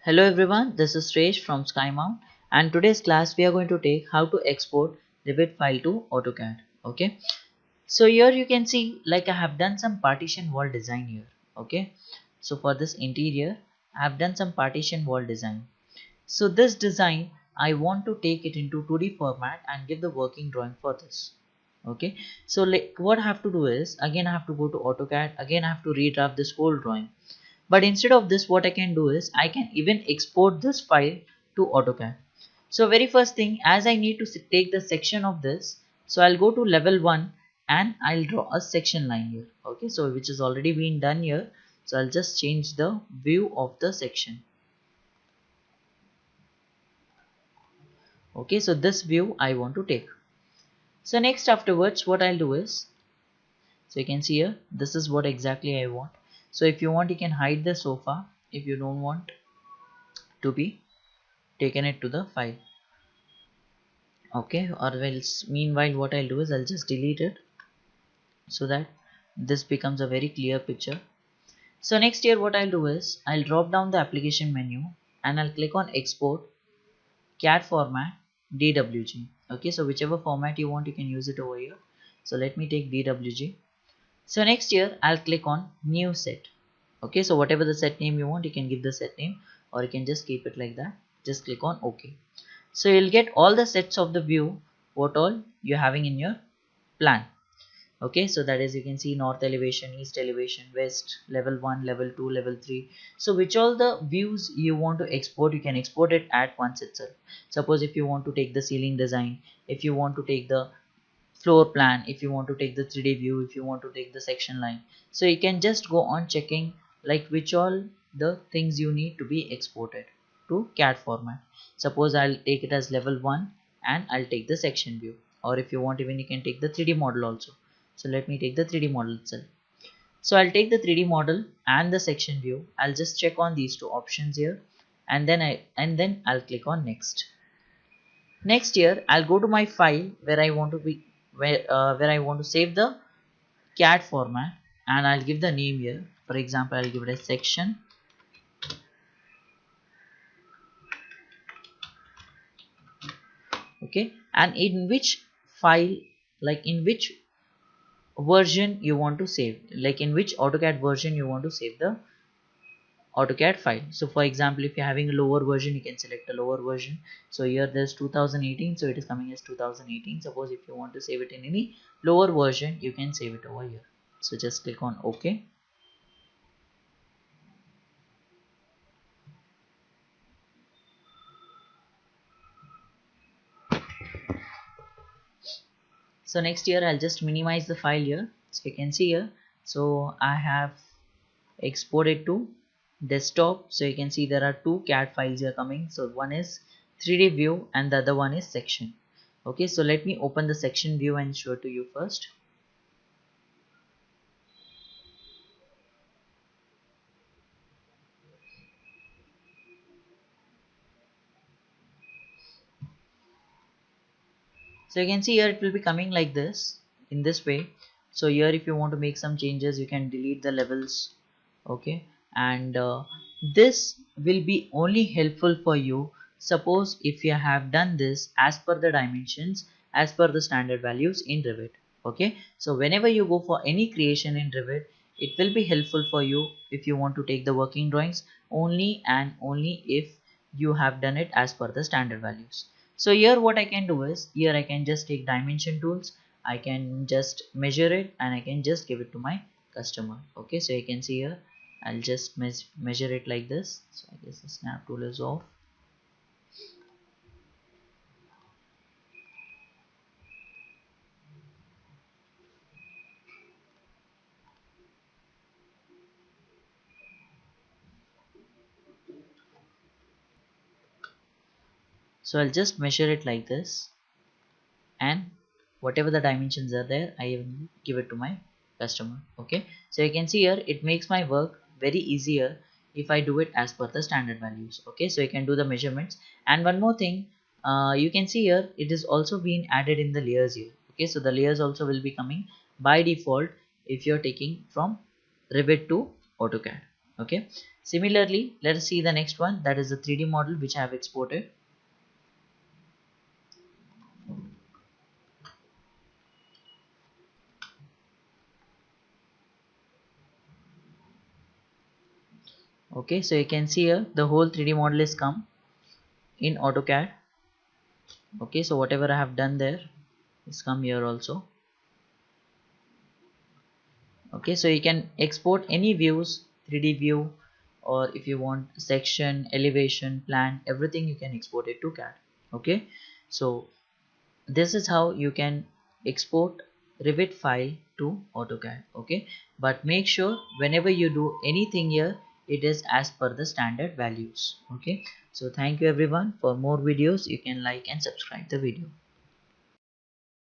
Hello everyone, this is Sresh from SkyMount, and today's class we are going to take how to export Revit file to AutoCAD. Okay, so here you can see like I have done some partition wall design here. Okay, so for this interior I have done some partition wall design. So this design I want to take it into 2D format and give the working drawing for this. Okay, so like what I have to do is again I have to go to AutoCAD, again I have to redraft this whole drawing. But instead of this, what I can do is I can even export this file to AutoCAD. So very first thing, as I need to take the section of this, so I'll go to level 1 and I'll draw a section line here. Okay, so which is already been done here. So I'll just change the view of the section. Okay, so this view I want to take. So next afterwards, what I'll do is, so you can see here, this is what exactly I want. So if you want, you can hide the sofa if you don't want to be taken it to the file. Okay, or else meanwhile what I'll do is I'll just delete it so that this becomes a very clear picture. So next here what I'll do is I'll drop down the application menu and I'll click on export CAD format DWG. Okay, so whichever format you want you can use it over here. So let me take DWG. So next here I'll click on new set. Okay, so whatever the set name you want you can give the set name, or you can just keep it like that. Just click on OK. So you'll get all the sets of the view what all you're having in your plan. Okay, so that is, you can see north elevation, east elevation, west, level 1, level 2, level 3. So which all the views you want to export, you can export it at once itself. Suppose if you want to take the ceiling design, if you want to take the floor plan, if you want to take the 3D view, if you want to take the section line, so you can just go on checking like which all the things you need to be exported to CAD format. Suppose I'll take it as level 1 and I'll take the section view, or if you want even you can take the 3D model also. So let me take the 3D model itself. So I'll take the 3D model and the section view. I'll just check on these two options here, and then I'll click on next. Next here I'll go to my file where I want to be where I want to save the CAD format, and I'll give the name here. For example, I'll give it a section. Okay, and in which file, like in which version you want to save, like in which AutoCAD version you want to save the AutoCAD file. So for example, if you're having a lower version, you can select a lower version. So here there's 2018, so it is coming as 2018. Suppose if you want to save it in any lower version, you can save it over here. So just click on OK. So next here I'll just minimize the file here, so you can see here. So I have exported to desktop. So you can see there are two CAD files here coming. So one is 3D view and the other one is section. Okay, so let me open the section view and show it to you first. So you can see here it will be coming like this, in this way. So here if you want to make some changes you can delete the levels. Okay, and this will be only helpful for you suppose if you have done this as per the dimensions, as per the standard values in Revit. Okay, so whenever you go for any creation in Revit, it will be helpful for you if you want to take the working drawings only and only if you have done it as per the standard values. So here what I can do is, here I can just take dimension tools, I can just measure it and I can just give it to my customer. Okay, so you can see here I'll just measure it like this. So I guess the snap tool is off. So I'll just measure it like this, and whatever the dimensions are there I will give it to my customer. Okay, so you can see here it makes my work very easier if I do it as per the standard values. Okay, so you can do the measurements, and one more thing, you can see here it is also being added in the layers here. Okay, so the layers also will be coming by default if you're taking from Revit to AutoCAD. Okay, similarly, let us see the next one, that is the 3D model which I have exported. Okay, so you can see here the whole 3D model is come in AutoCAD. Okay, so whatever I have done there is come here also. Okay, so you can export any views, 3D view, or if you want section, elevation, plan, everything you can export it to CAD. Okay, so this is how you can export Revit file to AutoCAD. Okay, but make sure whenever you do anything here, it is as per the standard values. Okay, so thank you everyone. For more videos you can like and subscribe the video.